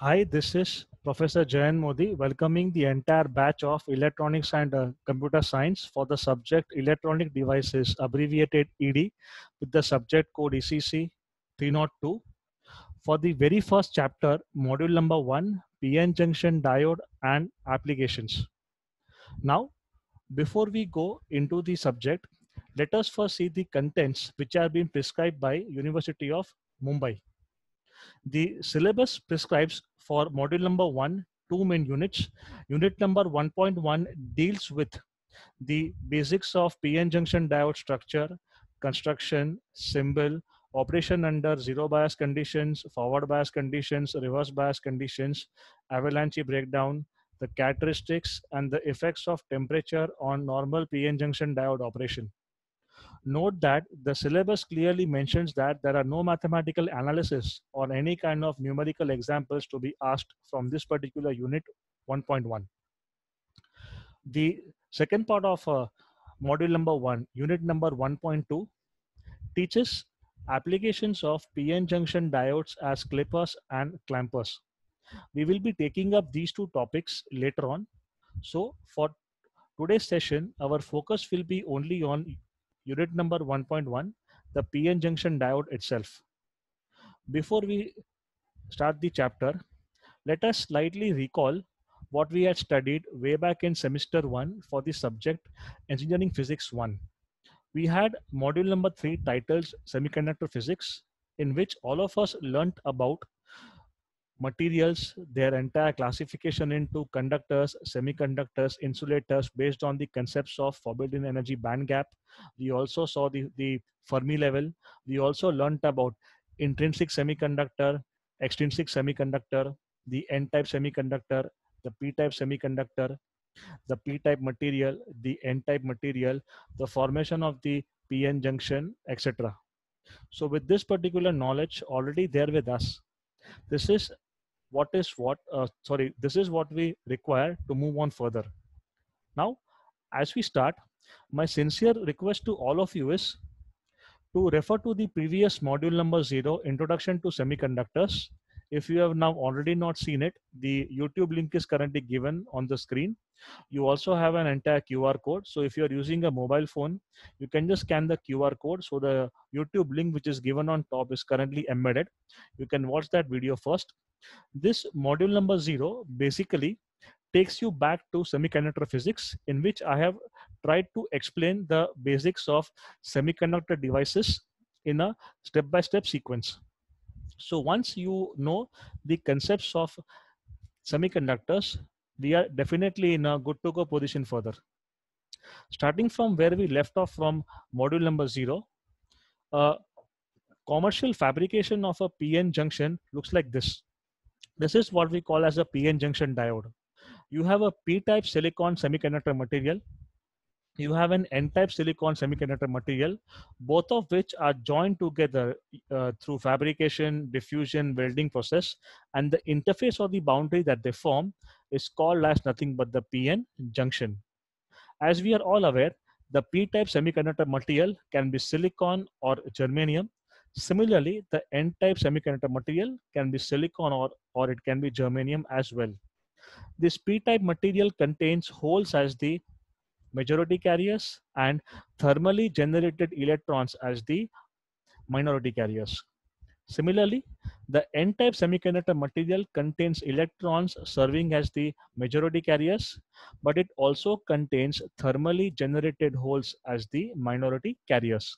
Hi, this is Professor Jayan Modi welcoming the entire batch of Electronics and Computer Science for the subject Electronic Devices, abbreviated ED, with the subject code ECC 302. For the very first chapter, module number 1, PN junction diode and applications. Now, before we go into the subject, let us first see the contents which are being prescribed by University of Mumbai. The syllabus prescribes for module number 1 two main units. Unit number 1.1 deals with the basics of PN junction diode structure, construction, symbol, operation under zero bias conditions, forward bias conditions, reverse bias conditions, avalanche breakdown, the characteristics and the effects of temperature on normal PN junction diode operation. Note that the syllabus clearly mentions that there are no mathematical analysis or any kind of numerical examples to be asked from this particular unit 1.1. The second part of module number 1, unit number 1.2, teaches applications of PN junction diodes as clippers and clampers. We will be taking up these two topics later on. So for today's session, our focus will be only on unit number 1.1, the PN junction diode itself. Before we start the chapter, let us slightly recall what we had studied way back in semester 1 for the subject Engineering Physics 1. We had module number 3 titled Semiconductor Physics, in which all of us learnt about materials, their entire classification into conductors, semiconductors, insulators based on the concepts of forbidden energy band gap. We also saw the Fermi level. We also learned about intrinsic semiconductor, extrinsic semiconductor, the N-type semiconductor, the P-type semiconductor, the P-type material, the N-type material, the formation of the PN junction, etc. So with this particular knowledge already there with us, this is this is what we require to move on further. Now, as we start, my sincere request to all of you is to refer to the previous module number 0, Introduction to Semiconductors. If you have now already not seen it, the YouTube link is currently given on the screen. You also have an entire QR code. So if you are using a mobile phone, you can just scan the QR code. So the YouTube link which is given on top is currently embedded. You can watch that video first. This module number 0 basically takes you back to semiconductor physics, in which I have tried to explain the basics of semiconductor devices in a step-by-step sequence. So once you know the concepts of semiconductors, we are definitely in a good to go position further. Starting from where we left off from module number 0, commercial fabrication of a PN junction looks like this. This is what we call as a PN junction diode. You have a P-type silicon semiconductor material. You have an N-type silicon semiconductor material, both of which are joined together through fabrication, diffusion, welding process, and the interface or the boundary that they form is called as nothing but the PN junction. As we are all aware, the P-type semiconductor material can be silicon or germanium. Similarly, the N-type semiconductor material can be silicon or it can be germanium as well. This P-type material contains holes as the majority carriers and thermally generated electrons as the minority carriers. Similarly, the N-type semiconductor material contains electrons serving as the majority carriers, but it also contains thermally generated holes as the minority carriers.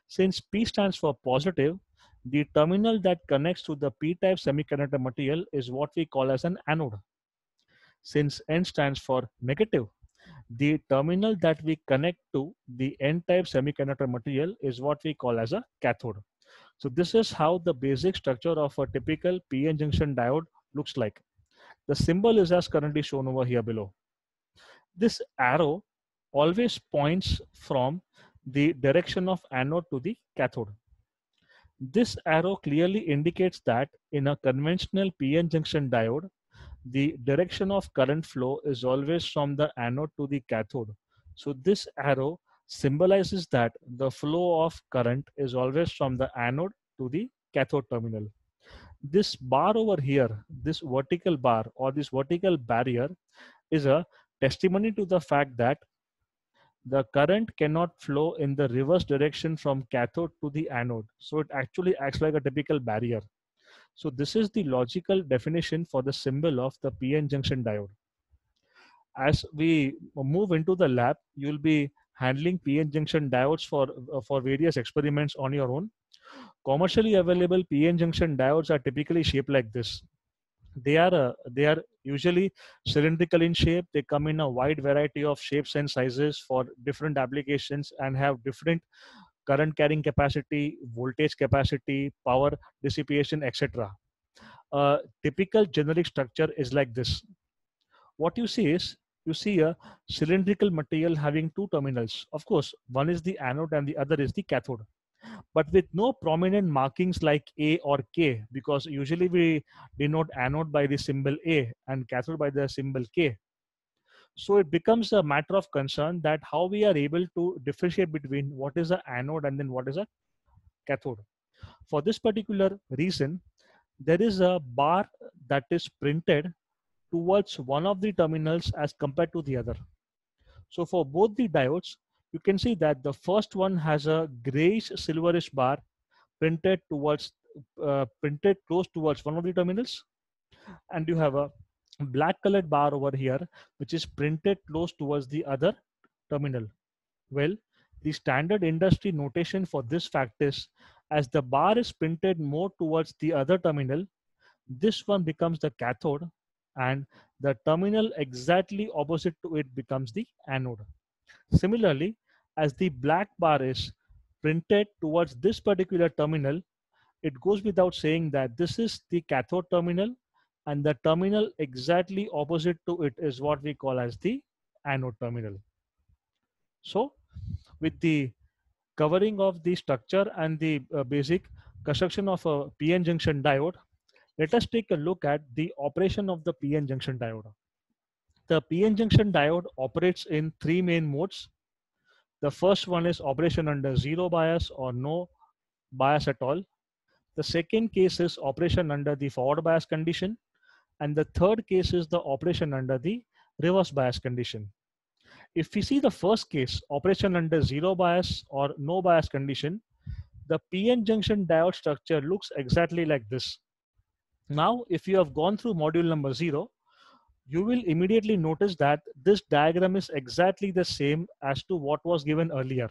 Since P stands for positive, the terminal that connects to the P-type semiconductor material is what we call as an anode. Since N stands for negative, the terminal that we connect to the N-type semiconductor material is what we call as a cathode. So this is how the basic structure of a typical PN junction diode looks like. The symbol is as currently shown over here below. This arrow always points from the direction of anode to the cathode. This arrow clearly indicates that in a conventional PN junction diode, the direction of current flow is always from the anode to the cathode. So this arrow symbolizes that the flow of current is always from the anode to the cathode terminal. This bar over here, this vertical bar or this vertical barrier is a testimony to the fact that the current cannot flow in the reverse direction from cathode to the anode. So it actually acts like a typical barrier. So this is the logical definition for the symbol of the PN junction diode. As we move into the lab, you'll be handling PN junction diodes for various experiments on your own. Commercially available PN junction diodes are typically shaped like this. They are usually cylindrical in shape. They come in a wide variety of shapes and sizes for different applications and have different current carrying capacity, voltage capacity, power dissipation, etc. A typical generic structure is like this. What you see is, you see a cylindrical material having two terminals. Of course, one is the anode and the other is the cathode, but with no prominent markings like A or K, because usually we denote anode by the symbol A and cathode by the symbol K. So it becomes a matter of concern that how we are able to differentiate between what is a anode and then what is a cathode. For this particular reason, there is a bar that is printed towards one of the terminals as compared to the other. So for both the diodes, you can see that the first one has a grayish silverish bar printed towards printed close towards one of the terminals, and you have a black colored bar over here which is printed close towards the other terminal. Well, the standard industry notation for this fact is, as the bar is printed more towards the other terminal, this one becomes the cathode, and the terminal exactly opposite to it becomes the anode. Similarly, as the black bar is printed towards this particular terminal, it goes without saying that this is the cathode terminal, and the terminal exactly opposite to it is what we call as the anode terminal. So with the covering of the structure and the basic construction of a PN junction diode, let us take a look at the operation of the PN junction diode. The PN junction diode operates in three main modes. The first one is operation under zero bias or no bias at all. The second case is operation under the forward bias condition. And the third case is the operation under the reverse bias condition. If we see the first case, operation under zero bias or no bias condition, the PN junction diode structure looks exactly like this. Now, if you have gone through module number 0, you will immediately notice that this diagram is exactly the same as to what was given earlier.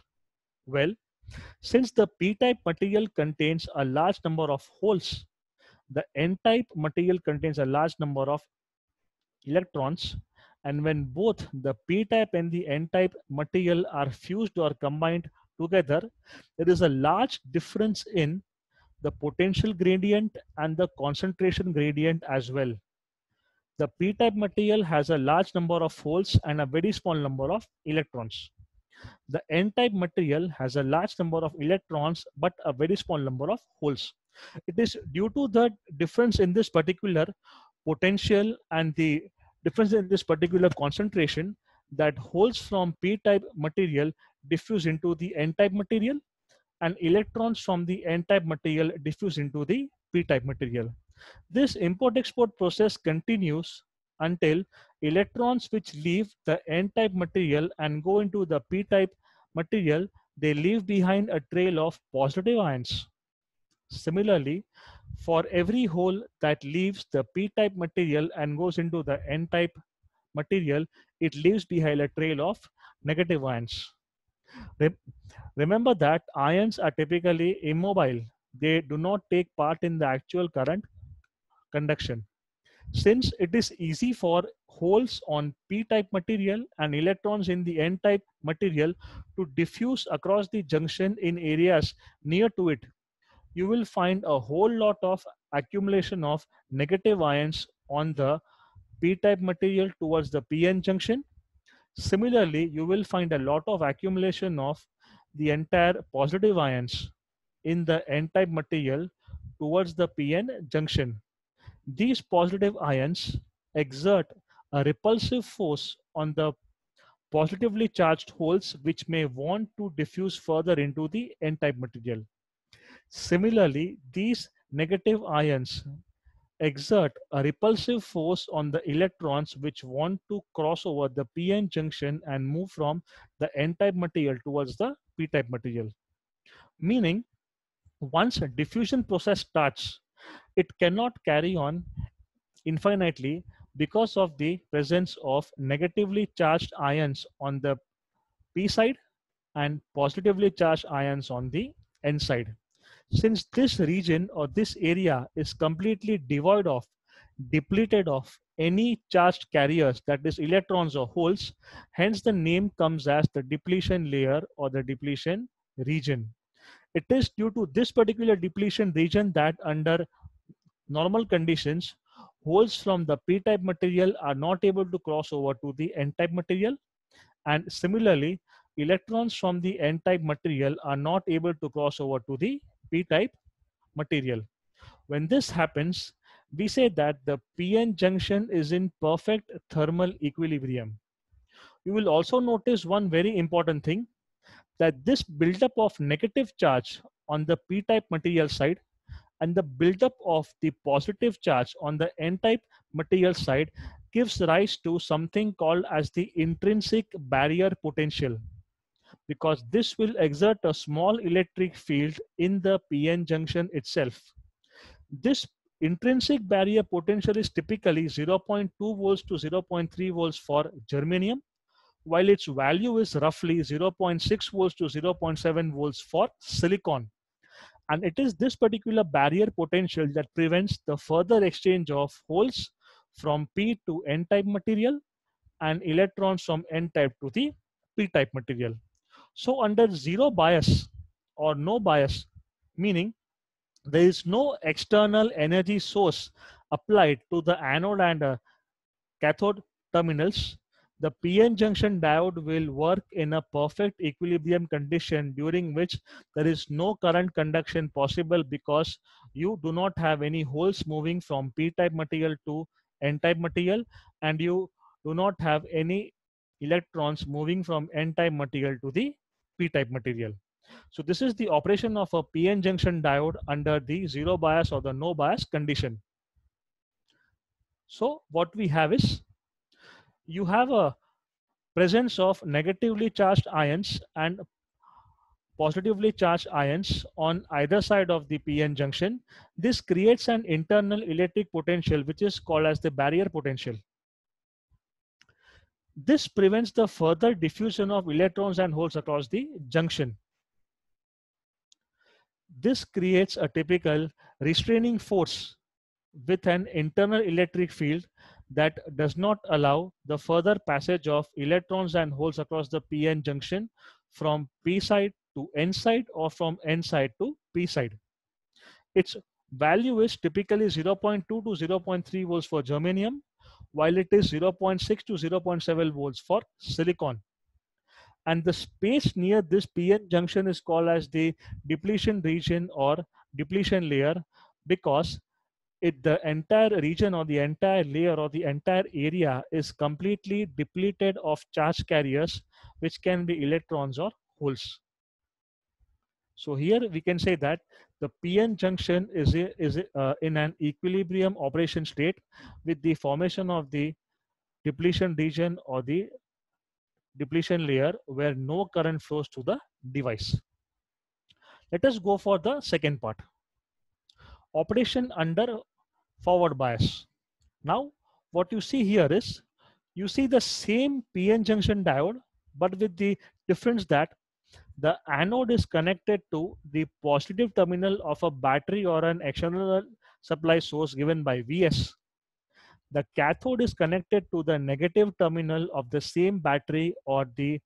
Well, since the p-type material contains a large number of holes, the n-type material contains a large number of electrons, and when both the p-type and the n-type material are fused or combined together, there is a large difference in the potential gradient and the concentration gradient as well. The p-type material has a large number of holes and a very small number of electrons. The n-type material has a large number of electrons but a very small number of holes. It is due to the difference in this particular potential and the difference in this particular concentration that holes from p-type material diffuse into the n-type material, and electrons from the n-type material diffuse into the p-type material. This import-export process continues until electrons which leave the n-type material and go into the p-type material, they leave behind a trail of positive ions. Similarly, for every hole that leaves the p-type material and goes into the n-type material, it leaves behind a trail of negative ions. Remember that ions are typically immobile. They do not take part in the actual current conduction. Since it is easy for holes on p-type material and electrons in the n-type material to diffuse across the junction in areas near to it, you will find a whole lot of accumulation of negative ions on the p-type material towards the PN junction. Similarly, you will find a lot of accumulation of the entire positive ions in the n-type material towards the PN junction. These positive ions exert a repulsive force on the positively charged holes which may want to diffuse further into the n-type material. Similarly, these negative ions exert a repulsive force on the electrons which want to cross over the p-n junction and move from the n-type material towards the p-type material. Meaning, once a diffusion process starts, it cannot carry on infinitely because of the presence of negatively charged ions on the p side and positively charged ions on the n side. Since this region or this area is completely devoid of, depleted of any charged carriers, that is electrons or holes, hence the name comes as the depletion layer or the depletion region. It is due to this particular depletion region that under normal conditions, holes from the p-type material are not able to cross over to the n-type material, and similarly, electrons from the n-type material are not able to cross over to the p-type material. When this happens, we say that the p-n junction is in perfect thermal equilibrium. You will also notice one very important thing, that this buildup of negative charge on the p-type material side and the buildup of the positive charge on the n-type material side gives rise to something called as the intrinsic barrier potential, because this will exert a small electric field in the p-n junction itself. This intrinsic barrier potential is typically 0.2 volts to 0.3 volts for germanium, while its value is roughly 0.6 volts to 0.7 volts for silicon. And it is this particular barrier potential that prevents the further exchange of holes from p to n-type material and electrons from n-type to the p-type material. So under zero bias or no bias, meaning there is no external energy source applied to the anode and cathode terminals, the PN junction diode will work in a perfect equilibrium condition during which there is no current conduction possible, because you do not have any holes moving from p-type material to n-type material, and you do not have any electrons moving from n-type material to the p-type material. So this is the operation of a PN junction diode under the zero bias or the no bias condition. So what we have is, you have a presence of negatively charged ions and positively charged ions on either side of the PN junction. This creates an internal electric potential which is called as the barrier potential. This prevents the further diffusion of electrons and holes across the junction. This creates a typical restraining force with an internal electric field that does not allow the further passage of electrons and holes across the PN junction from P side to N side or from N side to P side. Its value is typically 0.2 to 0.3 volts for germanium, while it is 0.6 to 0.7 volts for silicon. And the space near this PN junction is called as the depletion region or depletion layer, because the entire region or the entire layer or the entire area is completely depleted of charge carriers, which can be electrons or holes. So here we can say that the PN junction is in an equilibrium operation state with the formation of the depletion region or the depletion layer where no current flows to the device. Let us go for the second part, operation under forward bias. Now, what you see here is, you see the same PN junction diode, but with the difference that the anode is connected to the positive terminal of a battery or an external supply source given by Vs. The cathode is connected to the negative terminal of the same battery or the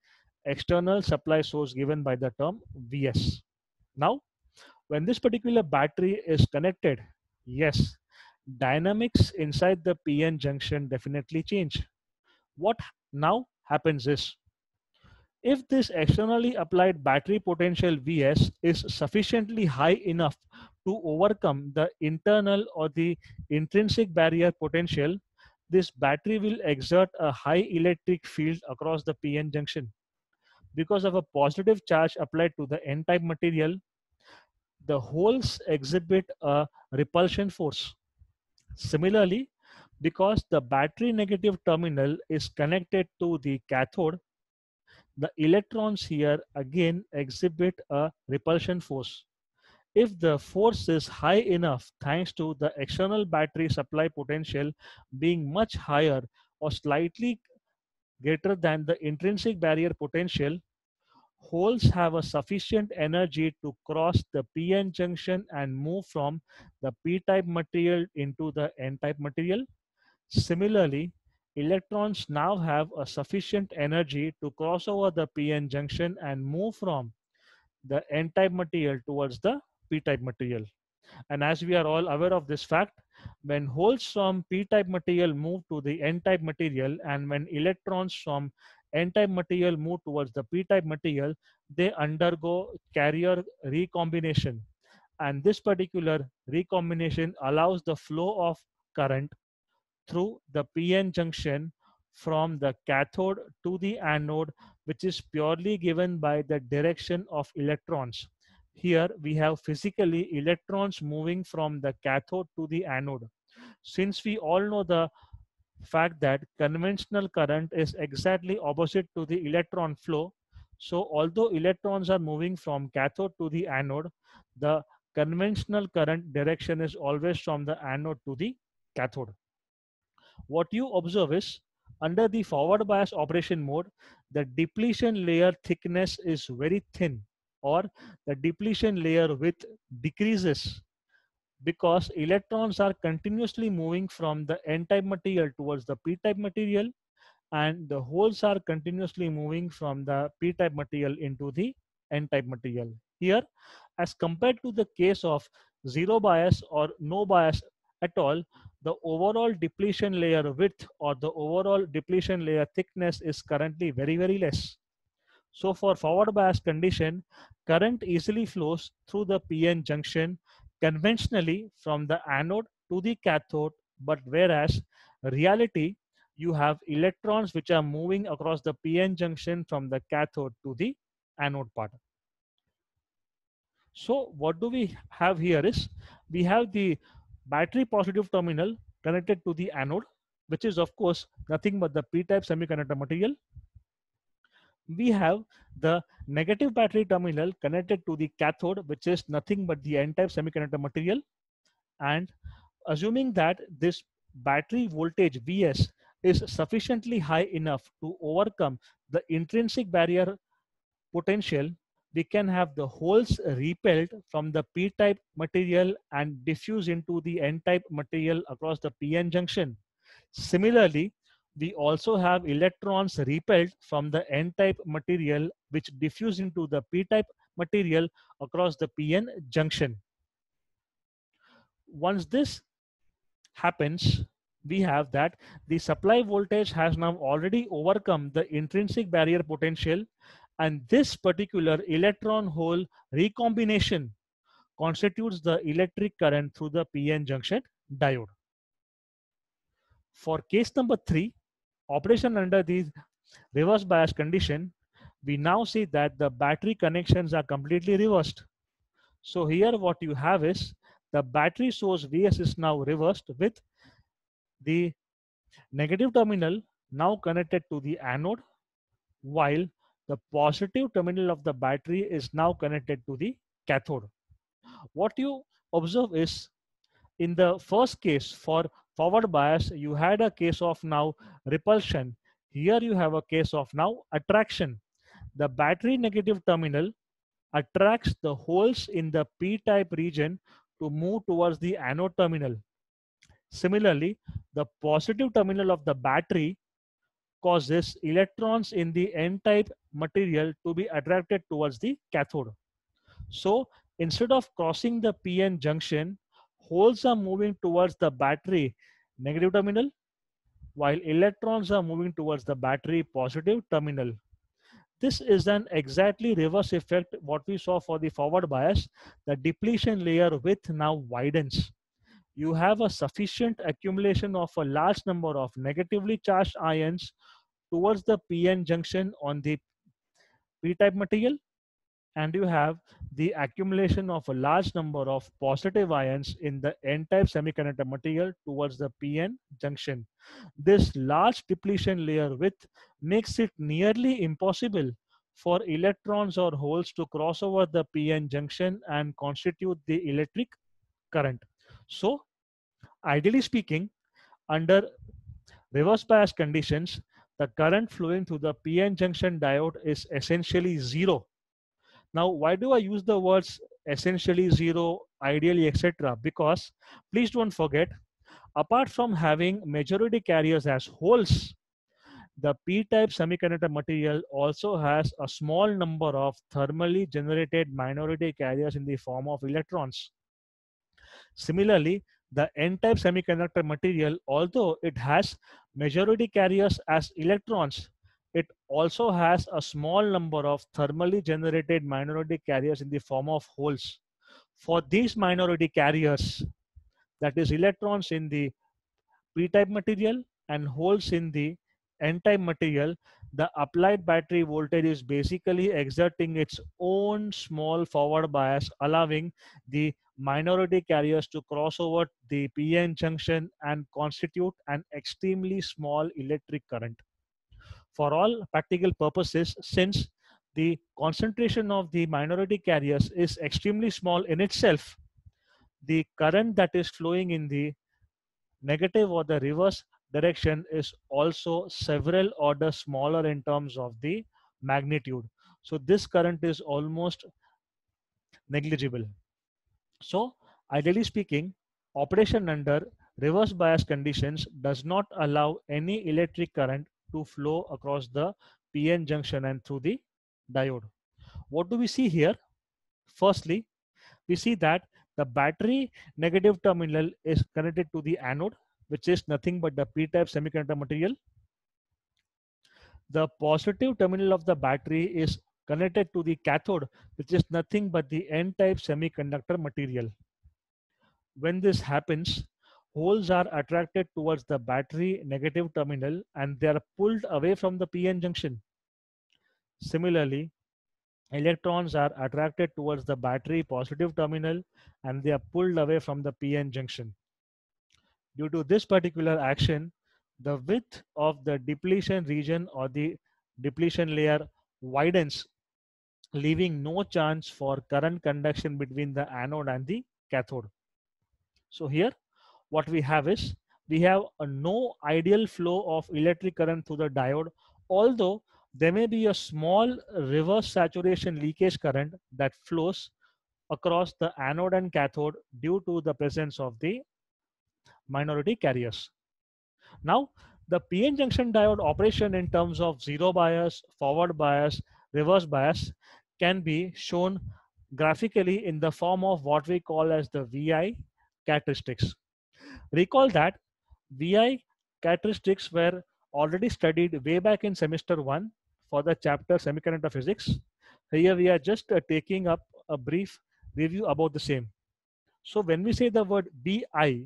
external supply source given by the term Vs. Now, when this particular battery is connected, yes, dynamics inside the PN junction definitely change. What now happens is, if this externally applied battery potential Vs is sufficiently high enough to overcome the internal or the intrinsic barrier potential, this battery will exert a high electric field across the PN junction. Because of a positive charge applied to the N-type material, the holes exhibit a repulsion force. Similarly, because the battery negative terminal is connected to the cathode, the electrons here again exhibit a repulsion force. If the force is high enough, thanks to the external battery supply potential being much higher or slightly greater than the intrinsic barrier potential, holes have a sufficient energy to cross the p-n junction and move from the p-type material into the n-type material. Similarly, electrons now have a sufficient energy to cross over the p-n junction and move from the n-type material towards the p-type material. And as we are all aware of this fact, when holes from p-type material move to the n-type material and when electrons from n-type material move towards the p-type material, they undergo carrier recombination. And this particular recombination allows the flow of current through the p-n junction from the cathode to the anode, which is purely given by the direction of electrons. Here we have physically electrons moving from the cathode to the anode. Since we all know the fact that conventional current is exactly opposite to the electron flow, so although electrons are moving from cathode to the anode, the conventional current direction is always from the anode to the cathode. What you observe is under the forward bias operation mode, the depletion layer thickness is very thin, or the depletion layer width decreases because electrons are continuously moving from the n-type material towards the p-type material, and the holes are continuously moving from the p-type material into the n-type material. Here, as compared to the case of zero bias or no bias at all, the overall depletion layer width or the overall depletion layer thickness is currently very, very less. So for forward bias condition, current easily flows through the PN junction conventionally from the anode to the cathode, but whereas reality, you have electrons which are moving across the PN junction from the cathode to the anode part. So what do we have here is, we have the battery positive terminal connected to the anode, which is of course nothing but the p-type semiconductor material. We have the negative battery terminal connected to the cathode, which is nothing but the n-type semiconductor material. And assuming that this battery voltage Vs is sufficiently high enough to overcome the intrinsic barrier potential, we can have the holes repelled from the p-type material and diffuse into the n-type material across the p-n junction. Similarly, we also have electrons repelled from the n-type material which diffuse into the p-type material across the p-n junction. Once this happens, we have that the supply voltage has now already overcome the intrinsic barrier potential, and this particular electron hole recombination constitutes the electric current through the p-n junction diode. For case number 3, operation under the reverse bias condition, we now see that the battery connections are completely reversed. So here what you have is the battery source Vs is now reversed with the negative terminal now connected to the anode, while the positive terminal of the battery is now connected to the cathode. What you observe is, in the first case for forward bias, you had a case of now repulsion. Here you have a case of now attraction. The battery negative terminal attracts the holes in the p-type region to move towards the anode terminal. Similarly, the positive terminal of the battery causes electrons in the n-type material to be attracted towards the cathode. So instead of crossing the p-n junction, holes are moving towards the battery negative terminal, while electrons are moving towards the battery positive terminal. This is an exactly reverse effect what we saw for the forward bias. The depletion layer width now widens. You have a sufficient accumulation of a large number of negatively charged ions towards the p-n junction on the p-type material, and you have the accumulation of a large number of positive ions in the n-type semiconductor material towards the p-n junction. This large depletion layer width makes it nearly impossible for electrons or holes to cross over the p-n junction and constitute the electric current. So, ideally speaking, under reverse bias conditions, the current flowing through the p-n junction diode is essentially zero. Now, why do I use the words essentially zero, ideally, etc.? Because please don't forget, apart from having majority carriers as holes, the p-type semiconductor material also has a small number of thermally generated minority carriers in the form of electrons. Similarly, the n-type semiconductor material, although it has majority carriers as electrons, it also has a small number of thermally generated minority carriers in the form of holes. For these minority carriers, that is electrons in the p-type material and holes in the n-type material, the applied battery voltage is basically exerting its own small forward bias, allowing the minority carriers to cross over the p-n junction and constitute an extremely small electric current. For all practical purposes, since the concentration of the minority carriers is extremely small in itself, the current that is flowing in the negative or the reverse direction is also several orders smaller in terms of the magnitude. So this current is almost negligible. So ideally speaking, operation under reverse bias conditions does not allow any electric current to flow across the PN junction and through the diode. What do we see here? Firstly, we see that the battery negative terminal is connected to the anode, which is nothing but the p-type semiconductor material. The positive terminal of the battery is connected to the cathode, which is nothing but the n-type semiconductor material. When this happens, holes are attracted towards the battery negative terminal and they are pulled away from the p-n junction. Similarly, electrons are attracted towards the battery positive terminal and they are pulled away from the p-n junction. Due to this particular action, the width of the depletion region or the depletion layer widens, leaving no chance for current conduction between the anode and the cathode. So here what we have is we have a no ideal flow of electric current through the diode, although there may be a small reverse saturation leakage current that flows across the anode and cathode due to the presence of the minority carriers. Now, the PN junction diode operation in terms of zero bias, forward bias, reverse bias can be shown graphically in the form of what we call as the VI characteristics. Recall that VI characteristics were already studied way back in semester 1 for the chapter semiconductor physics. Here we are just taking up a brief review about the same. So when we say the word VI,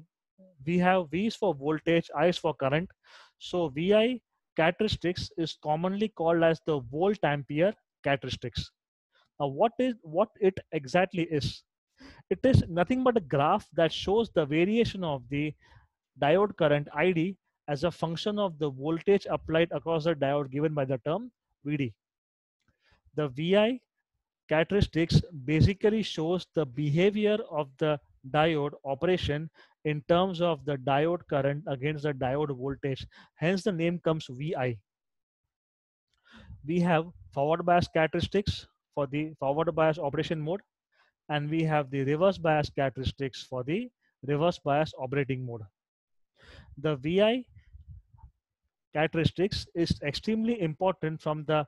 we have V is for voltage, I is for current. So VI characteristics is commonly called as the volt ampere characteristics. Now what it exactly is? It is nothing but a graph that shows the variation of the diode current ID as a function of the voltage applied across the diode given by the term VD. The VI characteristics basically shows the behavior of the diode operation in terms of the diode current against the diode voltage. Hence the name comes VI. We have forward bias characteristics for the forward bias operation mode, and we have the reverse bias characteristics for the reverse bias operating mode. The VI characteristics is extremely important from the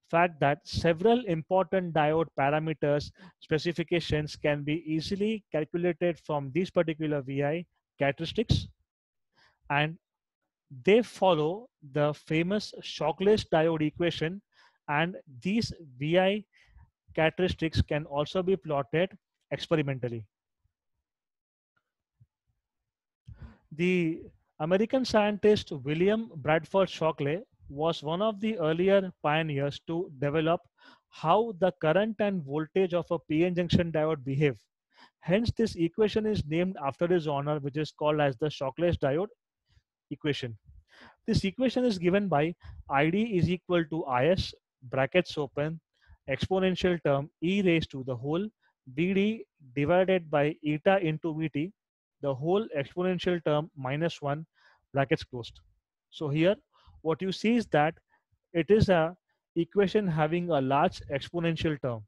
fact that several important diode parameters specifications can be easily calculated from these particular VI characteristics, and they follow the famous Shockley's diode equation, and these VI characteristics can also be plotted experimentally. The American scientist William Bradford Shockley was one of the earlier pioneers to develop how the current and voltage of a PN junction diode behave. Hence, this equation is named after his honor, which is called as the Shockley's diode equation. This equation is given by ID is equal to Is brackets open exponential term e raised to the whole Vd divided by eta into Vt, the whole exponential term minus 1 brackets closed. So here what you see is that it is a equation having a large exponential term.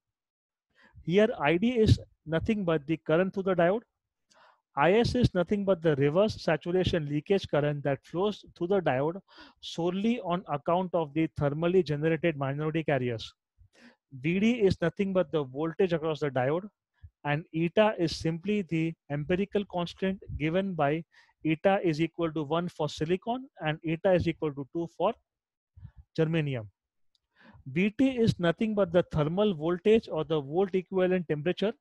Here ID is nothing but the current through the diode. Is is nothing but the reverse saturation leakage current that flows through the diode solely on account of the thermally generated minority carriers. Vd is nothing but the voltage across the diode, and eta is simply the empirical constant given by eta is equal to 1 for silicon and eta is equal to 2 for germanium. Vt is nothing but the thermal voltage or the volt equivalent temperature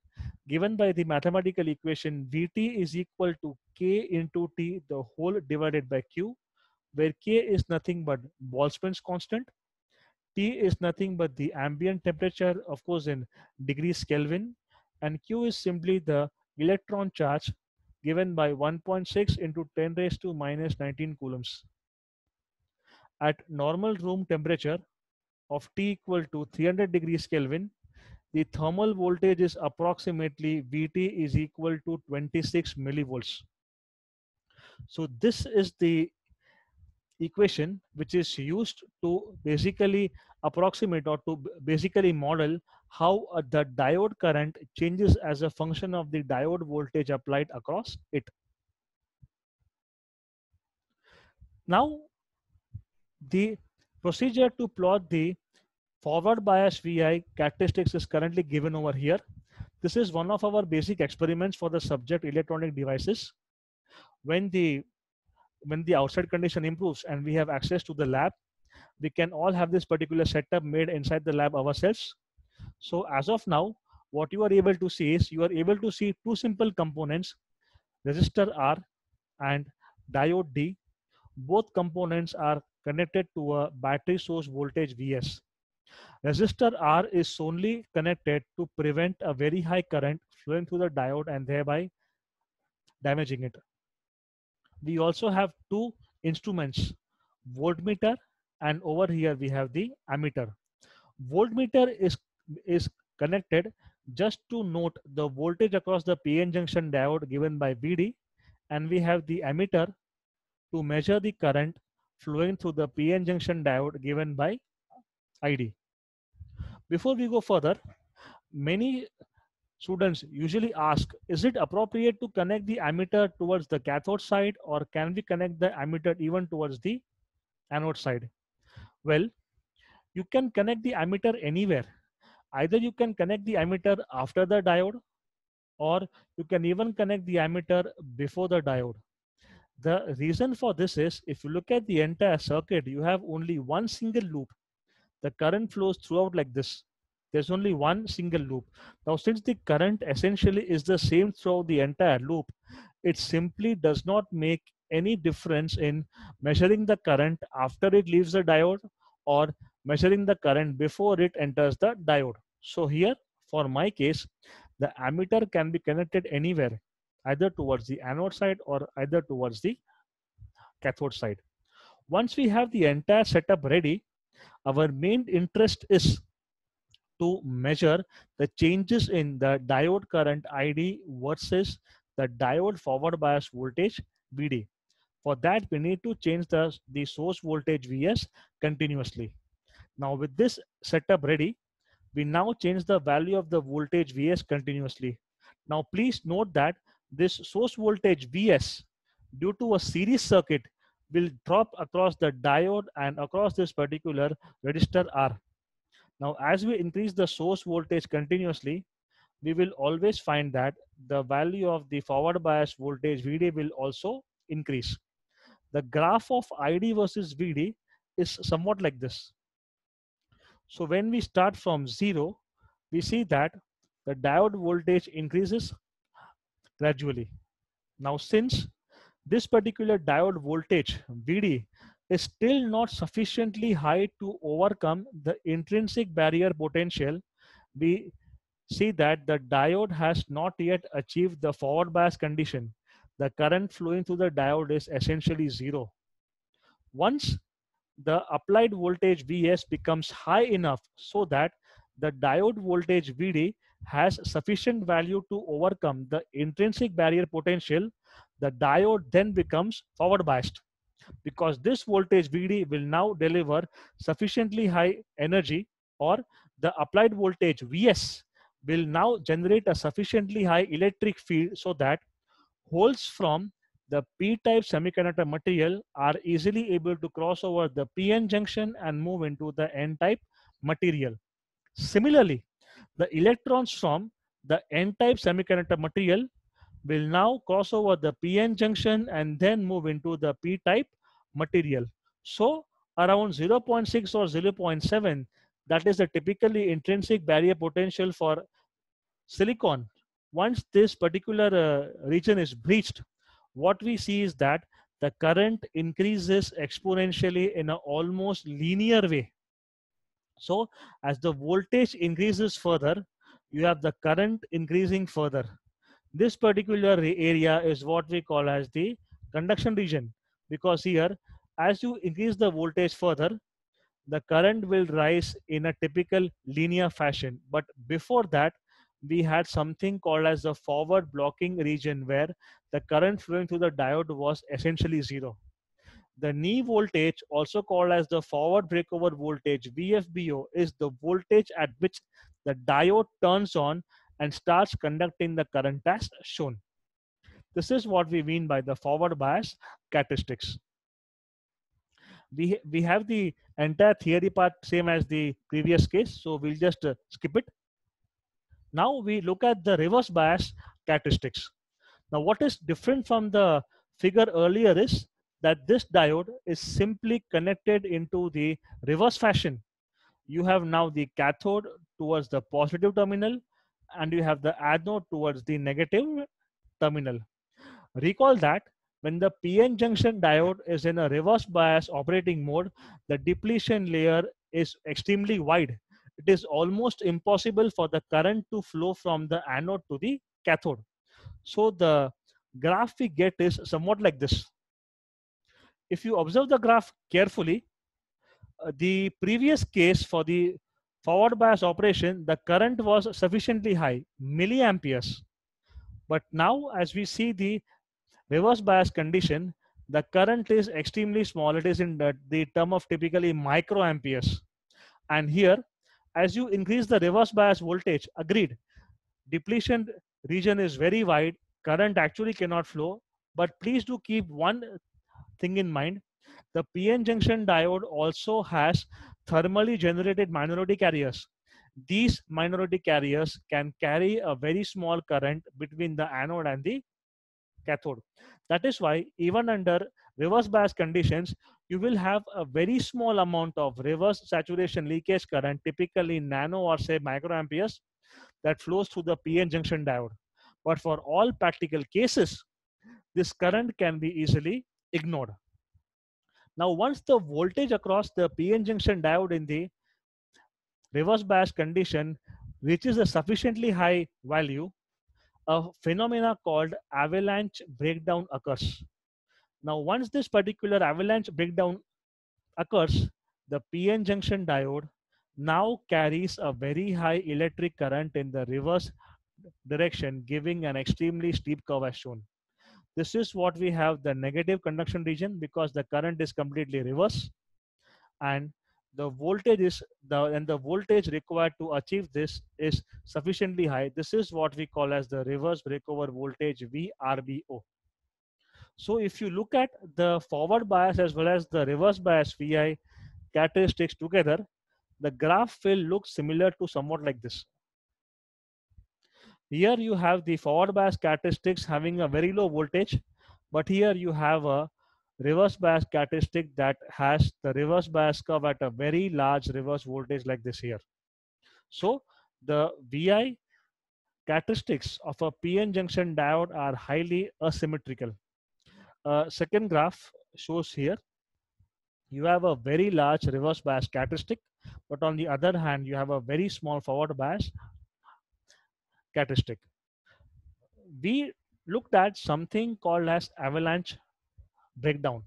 given by the mathematical equation Vt is equal to K into T the whole divided by Q, where K is nothing but Boltzmann's constant, T is nothing but the ambient temperature, of course, in degrees Kelvin, and Q is simply the electron charge given by 1.6 into 10 raised to minus 19 coulombs. At normal room temperature of T equal to 300 degrees Kelvin, the thermal voltage is approximately Vt is equal to 26 millivolts. So this is the equation which is used to basically approximate or to basically model how the diode current changes as a function of the diode voltage applied across it. Now the procedure to plot the forward bias Vi characteristics is currently given over here. This is one of our basic experiments for the subject electronic devices. When the outside condition improves and we have access to the lab, we can all have this particular setup made inside the lab ourselves. So as of now, what you are able to see is you are able to see two simple components, resistor R and diode D. Both components are connected to a battery source voltage Vs. Resistor R is solely connected to prevent a very high current flowing through the diode and thereby damaging it. We also have two instruments, voltmeter, and over here we have the ammeter. Voltmeter is connected just to note the voltage across the PN junction diode given by Vd, and we have the ammeter to measure the current flowing through the PN junction diode given by Id. Before we go further, many students usually ask, is it appropriate to connect the ammeter towards the cathode side or can we connect the ammeter even towards the anode side? Well, you can connect the ammeter anywhere. Either you can connect the ammeter after the diode or you can even connect the ammeter before the diode. The reason for this is if you look at the entire circuit, you have only one single loop. The current flows throughout like this. There's only one single loop. Now, since the current essentially is the same throughout the entire loop, it simply does not make any difference in measuring the current after it leaves the diode or measuring the current before it enters the diode. So here, for my case, the ammeter can be connected anywhere, either towards the anode side or either towards the cathode side. Once we have the entire setup ready, our main interest is to measure the changes in the diode current ID versus the diode forward bias voltage VD. For that, we need to change the source voltage Vs continuously. Now with this setup ready, we now change the value of the voltage Vs continuously. Now please note that this source voltage Vs due to a series circuit will drop across the diode and across this particular resistor R. Now, as we increase the source voltage continuously, we will always find that the value of the forward bias voltage VD will also increase. The graph of ID versus VD is somewhat like this. So when we start from 0, we see that the diode voltage increases gradually. Now, since this particular diode voltage VD is still not sufficiently high to overcome the intrinsic barrier potential, we see that the diode has not yet achieved the forward bias condition. The current flowing through the diode is essentially zero. Once the applied voltage Vs becomes high enough so that the diode voltage Vd has sufficient value to overcome the intrinsic barrier potential, the diode then becomes forward biased, because this voltage Vd will now deliver sufficiently high energy, or the applied voltage Vs will now generate a sufficiently high electric field so that holes from the p-type semiconductor material are easily able to cross over the p-n junction and move into the n-type material. Similarly, the electrons from the n-type semiconductor material will now cross over the p-n junction and then move into the p-type material. So around 0.6 or 0.7, that is the typically intrinsic barrier potential for silicon. Once this particular region is breached, what we see is that the current increases exponentially in an almost linear way. So as the voltage increases further, you have the current increasing further. This particular area is what we call as the conduction region, because here, as you increase the voltage further, the current will rise in a typical linear fashion. But before that, we had something called as the forward blocking region, where the current flowing through the diode was essentially zero. The knee voltage, also called as the forward breakover voltage VFBO, is the voltage at which the diode turns on and starts conducting the current as shown. This is what we mean by the forward bias characteristics. We have the entire theory part same as the previous case, so we'll just skip it. Now we look at the reverse bias characteristics. Now what is different from the figure earlier is that this diode is simply connected into the reverse fashion. You have now the cathode towards the positive terminal and you have the anode towards the negative terminal. Recall that when the PN junction diode is in a reverse bias operating mode, the depletion layer is extremely wide. It is almost impossible for the current to flow from the anode to the cathode. So the graph we get is somewhat like this. If you observe the graph carefully, the previous case for the forward bias operation, the current was sufficiently high, milliamperes. But now, as we see the reverse bias condition, the current is extremely small. It is in the term of typically microamperes. And here, as you increase the reverse bias voltage, agreed, depletion region is very wide. Current actually cannot flow. But please do keep one thing in mind. The PN junction diode also has thermally generated minority carriers. These minority carriers can carry a very small current between the anode and the cathode. That is why even under reverse bias conditions, you will have a very small amount of reverse saturation leakage current, typically nano or say microamperes, that flows through the PN junction diode. But for all practical cases, this current can be easily ignored. Now, once the voltage across the PN junction diode in the reverse bias condition reaches a sufficiently high value, a phenomena called avalanche breakdown occurs. Now, once this particular avalanche breakdown occurs, the PN junction diode now carries a very high electric current in the reverse direction, giving an extremely steep curve as shown. This is what we have the negative conduction region, because the current is completely reverse, and the voltage is the voltage required to achieve this is sufficiently high. This is what we call as the reverse breakover voltage VRBO. So if you look at the forward bias as well as the reverse bias VI characteristics together, the graph will look similar to somewhat like this. Here you have the forward bias characteristics having a very low voltage, but here you have a reverse bias characteristic that has the reverse bias curve at a very large reverse voltage like this here. So the VI characteristics of a PN junction diode are highly asymmetrical. Second graph shows here you have a very large reverse bias characteristic, but on the other hand, you have a very small forward bias characteristic. We looked at something called as avalanche breakdown.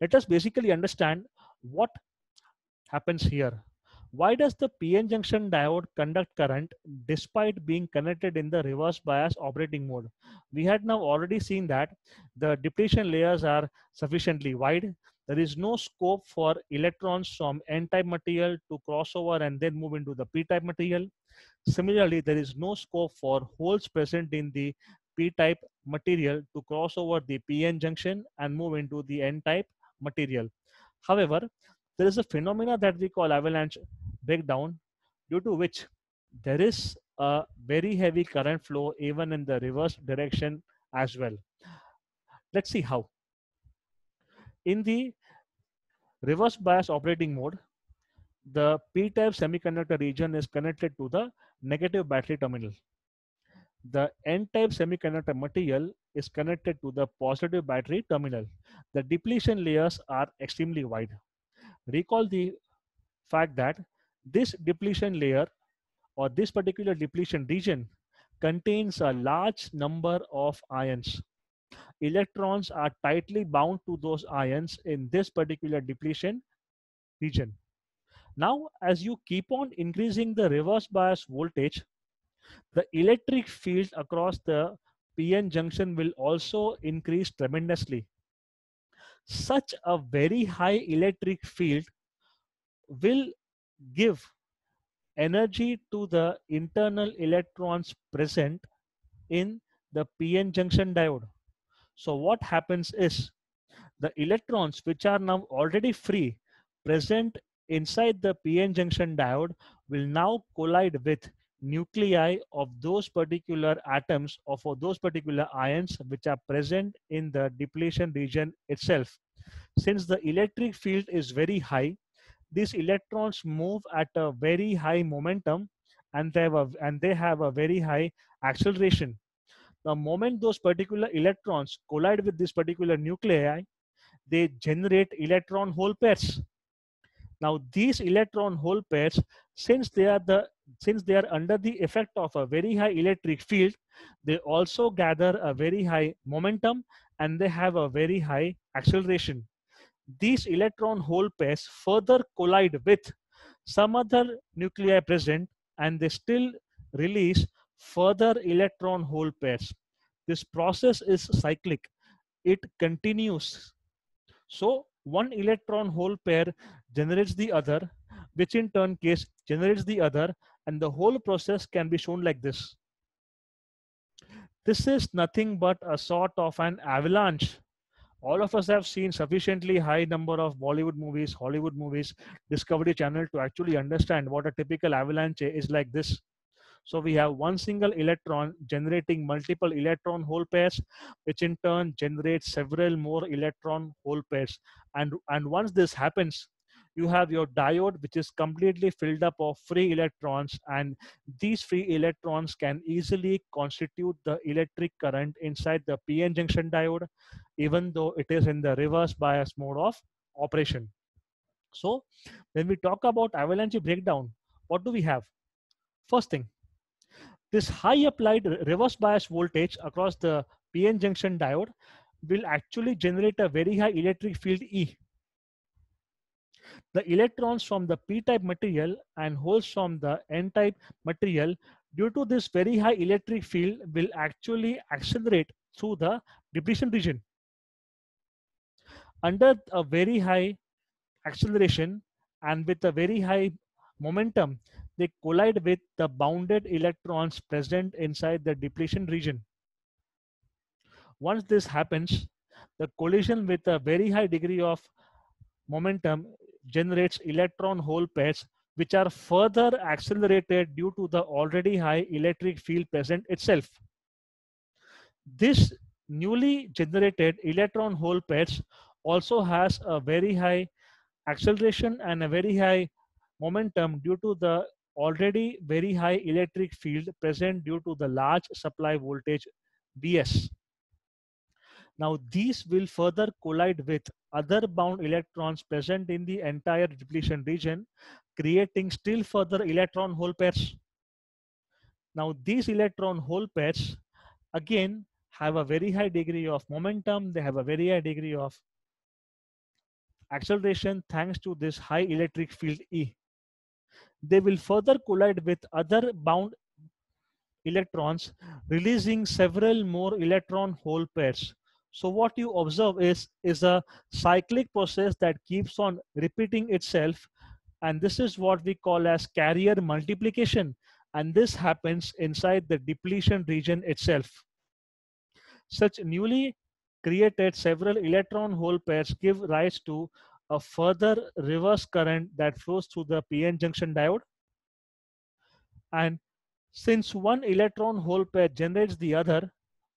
Let us basically understand what happens here. Why does the PN junction diode conduct current despite being connected in the reverse bias operating mode? We had now already seen that the depletion layers are sufficiently wide. There is no scope for electrons from N-type material to cross over and then move into the P-type material. Similarly, there is no scope for holes present in the P-type material to cross over the PN junction and move into the N-type material. However, there is a phenomena that we call avalanche breakdown, due to which there is a very heavy current flow even in the reverse direction as well. Let's see how. In the reverse bias operating mode, the P-type semiconductor region is connected to the negative battery terminal. The N-type semiconductor material is connected to the positive battery terminal. The depletion layers are extremely wide. Recall the fact that this depletion layer or this particular depletion region contains a large number of ions. Electrons are tightly bound to those ions in this particular depletion region. Now, as you keep on increasing the reverse bias voltage, the electric field across the PN junction will also increase tremendously. Such a very high electric field will give energy to the internal electrons present in the PN junction diode. So what happens is the electrons which are now already free present inside the PN junction diode will now collide with nuclei of those particular atoms or for those particular ions which are present in the depletion region itself. Since the electric field is very high, these electrons move at a very high momentum and they have a very high acceleration. The moment those particular electrons collide with this particular nuclei, they generate electron hole pairs. Now these electron hole pairs, since they are under the effect of a very high electric field, they also gather a very high momentum and they have a very high acceleration. These electron hole pairs further collide with some other nuclei present and they still release further electron hole pairs. This process is cyclic. It continues. So one electron hole pair generates the other, which in turn case generates the other, and the whole process can be shown like this. This is nothing but a sort of an avalanche. All of us have seen sufficiently high number of Bollywood movies, Hollywood movies, Discovery Channel to actually understand what a typical avalanche is like this. So we have one single electron generating multiple electron hole pairs, which in turn generates several more electron hole pairs. And once this happens, you have your diode, which is completely filled up of free electrons, and these free electrons can easily constitute the electric current inside the PN junction diode, even though it is in the reverse bias mode of operation. So when we talk about avalanche breakdown, what do we have? First thing, this high applied reverse bias voltage across the PN junction diode will actually generate a very high electric field E. The electrons from the P-type material and holes from the N-type material, due to this very high electric field, will actually accelerate through the depletion region. Under a very high acceleration and with a very high momentum, they collide with the bounded electrons present inside the depletion region. Once this happens, the collision with a very high degree of momentum generates electron hole pairs, which are further accelerated due to the already high electric field present itself. This newly generated electron hole pairs also has a very high acceleration and a very high momentum due to the already very high electric field present due to the large supply voltage Vs. Now these will further collide with other bound electrons present in the entire depletion region, creating still further electron hole pairs. Now, these electron hole pairs again have a very high degree of momentum, they have a very high degree of acceleration thanks to this high electric field E. They will further collide with other bound electrons, releasing several more electron hole pairs. So what you observe is a cyclic process that keeps on repeating itself, and this is what we call as carrier multiplication, and this happens inside the depletion region itself. Such newly created several electron hole pairs give rise to a further reverse current that flows through the PN junction diode, and since one electron hole pair generates the other,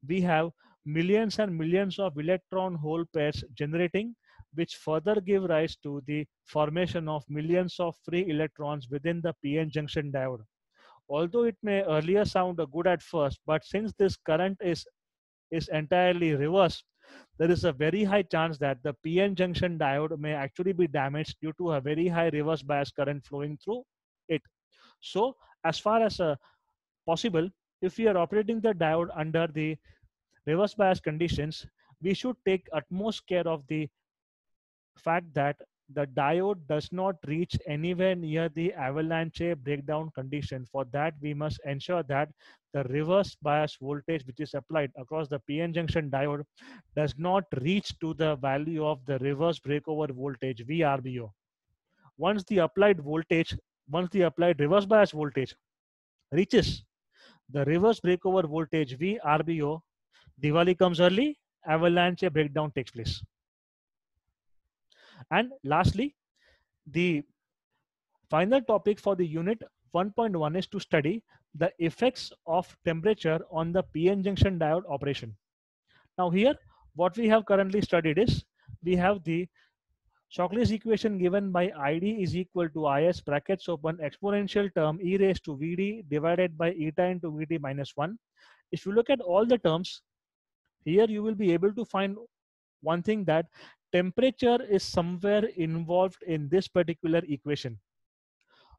we have millions and millions of electron hole pairs generating, which further give rise to the formation of millions of free electrons within the PN junction diode. Although it may earlier sound good at first, but since this current is entirely reversed, there is a very high chance that the PN junction diode may actually be damaged due to a very high reverse bias current flowing through it. So, as far as possible, if we are operating the diode under the reverse bias conditions, we should take utmost care of the fact that the diode does not reach anywhere near the avalanche breakdown condition. For that, we must ensure that the reverse bias voltage which is applied across the PN junction diode does not reach to the value of the reverse breakover voltage VRBO. Once the applied voltage, once the applied reverse bias voltage reaches the reverse breakover voltage VRBO, Diwali comes early, avalanche breakdown takes place. And lastly, the final topic for the unit 1.1 is to study the effects of temperature on the PN junction diode operation. Now here, what we have currently studied is, we have the Shockley's equation given by ID is equal to IS brackets open exponential term e raised to Vd divided by eta into Vd minus 1. If you look at all the terms, here you will be able to find one thing, that temperature is somewhere involved in this particular equation.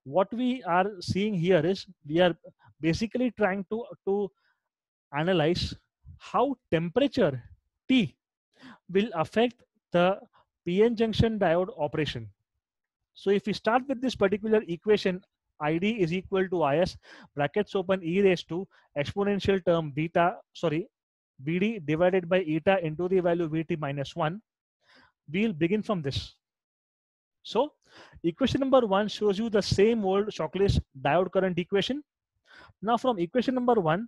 What we are seeing here is, we are basically trying to analyze how temperature T will affect the PN junction diode operation. So if we start with this particular equation, ID is equal to IS brackets open e raised to exponential term Vd divided by eta into the value Vt minus 1, we'll begin from this. So equation number 1 shows you the same old Shockley's diode current equation. Now from equation number 1,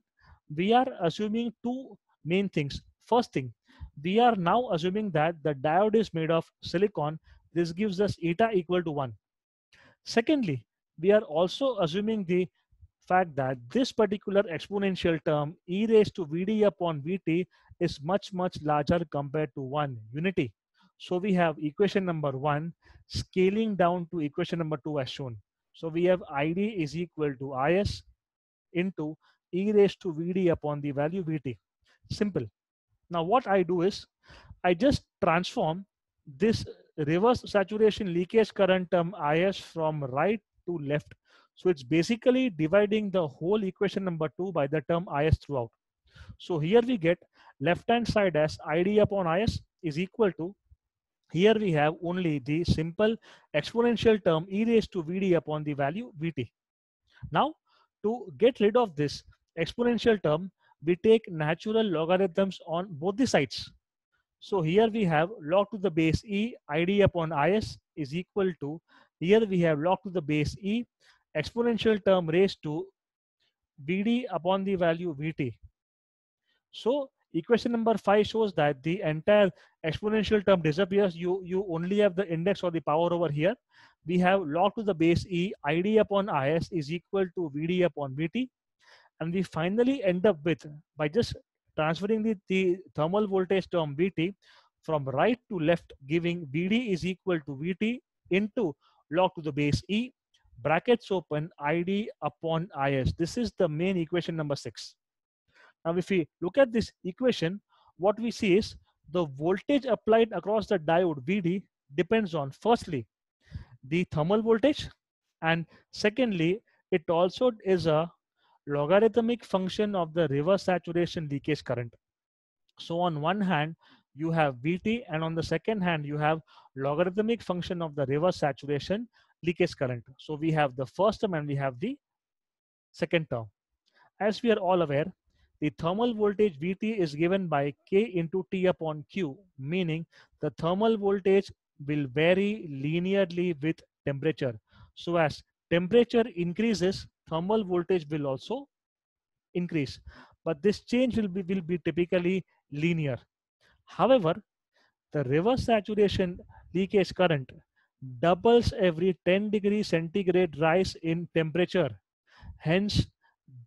we are assuming two main things. First thing, we are now assuming that the diode is made of silicon. This gives us eta equal to 1. Secondly, we are also assuming the fact that this particular exponential term e raised to Vd upon Vt is much larger compared to 1 unity. So we have equation number 1 scaling down to equation number 2 as shown. So we have ID is equal to Is into e raised to Vd upon the value Vt. Simple. Now what I do is, I just transform this reverse saturation leakage current term Is from right to left. So it's basically dividing the whole equation number 2 by the term Is throughout. So here we get left hand side as ID upon Is is equal to, here we have only the simple exponential term e raised to Vd upon the value Vt. Now to get rid of this exponential term, we take natural logarithms on both the sides. So here we have log to the base e ID upon Is is equal to, here we have log to the base e exponential term raised to Vd upon the value Vt. So equation number 5 shows that the entire exponential term disappears. You only have the index or the power over here. We have log to the base e ID upon Is is equal to Vd upon Vt. And we finally end up with, by just transferring the thermal voltage term Vt from right to left, giving Vd is equal to Vt into log to the base e brackets open ID upon Is. This is the main equation number 6. Now if we look at this equation, what we see is the voltage applied across the diode VD depends on, firstly, the thermal voltage, and secondly, it also is a logarithmic function of the reverse saturation leakage current. So on one hand, you have Vt, and on the second hand, you have logarithmic function of the reverse saturation leakage current. So we have the first term and we have the second term. As we are all aware, the thermal voltage Vt is given by K into T upon Q, meaning the thermal voltage will vary linearly with temperature. So as temperature increases, thermal voltage will also increase. But this change will be typically linear. However, the reverse saturation leakage current doubles every 10 degrees centigrade rise in temperature. Hence,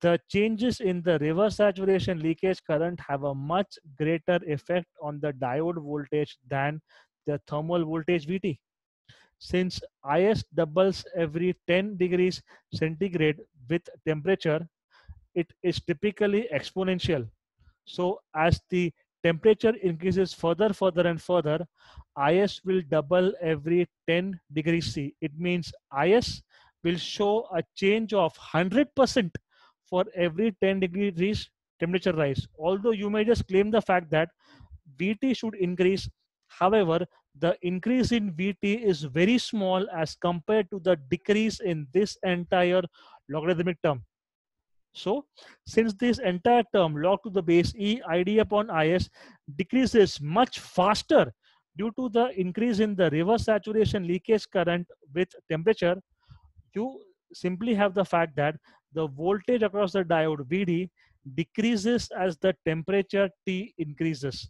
the changes in the reverse saturation leakage current have a much greater effect on the diode voltage than the thermal voltage Vt. Since Is doubles every 10 degrees centigrade with temperature, it is typically exponential. So as the temperature increases further and further, Is will double every 10 degrees C. It means Is will show a change of 100% for every 10 degrees temperature rise. Although you may just claim the fact that Vt should increase, however, the increase in Vt is very small as compared to the decrease in this entire logarithmic term. So, since this entire term log to the base E id upon Is decreases much faster due to the increase in the reverse saturation leakage current with temperature, you simply have the fact that the voltage across the diode Vd decreases as the temperature T increases.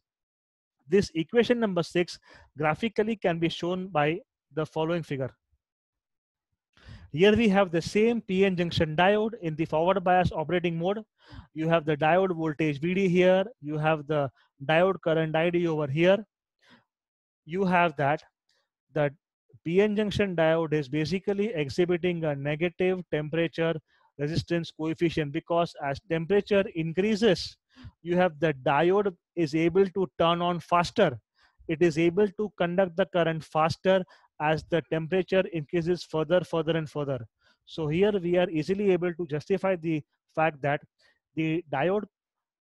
This equation number 6 graphically can be shown by the following figure. Here we have the same PN junction diode in the forward bias operating mode. You have the diode voltage Vd here. You have the diode current ID over here. You have that the PN junction diode is basically exhibiting a negative temperature resistance coefficient, because as temperature increases, you have the diode is able to turn on faster. It is able to conduct the current faster as the temperature increases further and further. So here we are easily able to justify the fact that the diode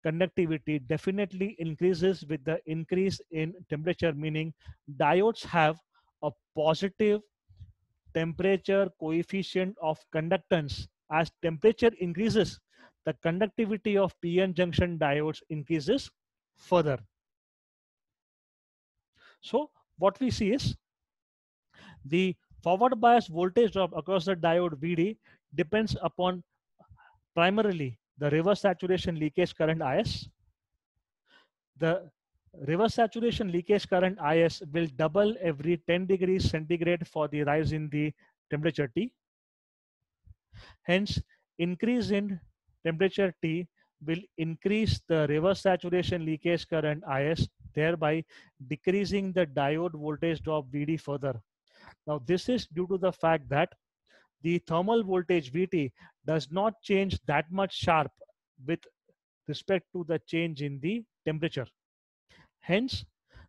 conductivity definitely increases with the increase in temperature, meaning diodes have a positive temperature coefficient of conductance. As temperature increases, the conductivity of PN junction diodes increases further. So what we see is the forward bias voltage drop across the diode Vd depends upon primarily the reverse saturation leakage current Is. The reverse saturation leakage current Is will double every 10 degrees centigrade for the rise in the temperature T. Hence, increase in temperature T will increase the reverse saturation leakage current Is, thereby decreasing the diode voltage drop Vd further. Now, this is due to the fact that the thermal voltage Vt does not change that much sharp with respect to the change in the temperature. Hence,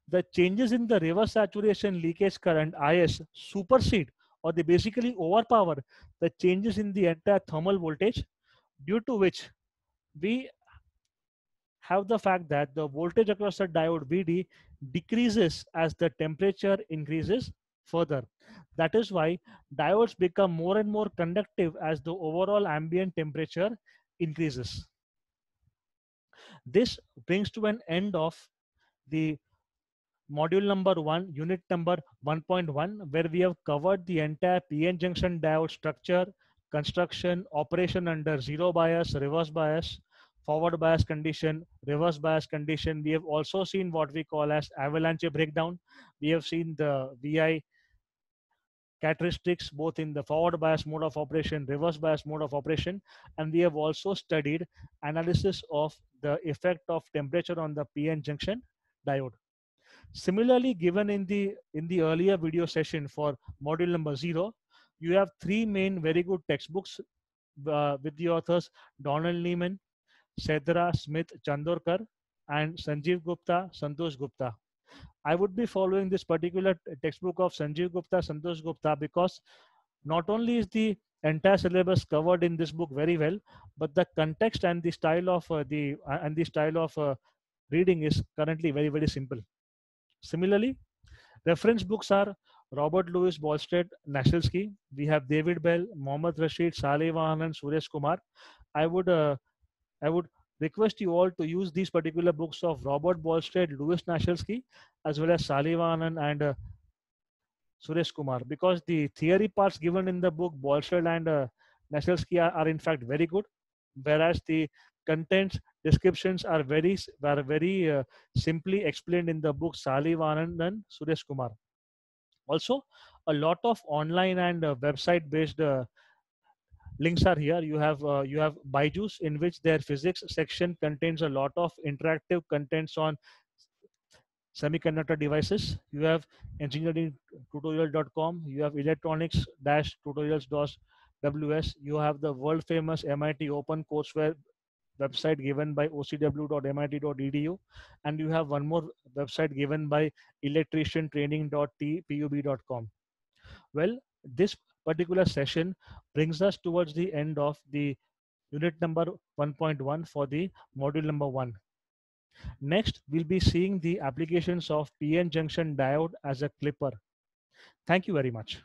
the changes in the reverse saturation leakage current Is supersede, or they basically overpower, the changes in the entire thermal voltage, due to which we have the fact that the voltage across the diode Vd decreases as the temperature increases further. That is why diodes become more and more conductive as the overall ambient temperature increases. This brings to an end of the module number 1, unit number 1.1, where we have covered the entire PN junction diode structure, construction, operation under zero bias, reverse bias, forward bias condition, reverse bias condition. We have also seen what we call as avalanche breakdown. We have seen the VI characteristics both in the forward bias mode of operation, reverse bias mode of operation, and we have also studied analysis of the effect of temperature on the PN junction diode. Similarly, given in the earlier video session for module number 0, you have three main very good textbooks with the authors Donald Neiman, Sedra, Smith, Chandorkar, and Sanjeev Gupta, Santosh Gupta. I would be following this particular textbook of Sanjeev Gupta, Santosh Gupta, because not only is the entire syllabus covered in this book very well, but the context and the style of reading is currently very very simple. Similarly, reference books are Robert Louis Bolstead, Nasilsky. We have David Bell, Mohammad Rashid, Saleh Wahan, and Suresh Kumar. I would I would request you all to use these particular books of Robert Bolstead, Louis Nasilsky, as well as Saleh Wahan and Suresh Kumar, because the theory parts given in the book Bolstead and Nasilsky are in fact very good, whereas the contents descriptions are very simply explained in the book Saleh Wahan and Suresh Kumar. Also, a lot of online and website based links are here. You have Byju's, in which their physics section contains a lot of interactive contents on semiconductor devices. You have engineeringtutorial.com. You have electronics-tutorials.ws. You have the world famous MIT Open Courseware website given by ocw.mit.edu, and you have one more website given by electriciantraining.pub.com. Well, this particular session brings us towards the end of the unit number 1.1 for the module number 1. Next, we'll be seeing the applications of PN junction diode as a clipper. Thank you very much.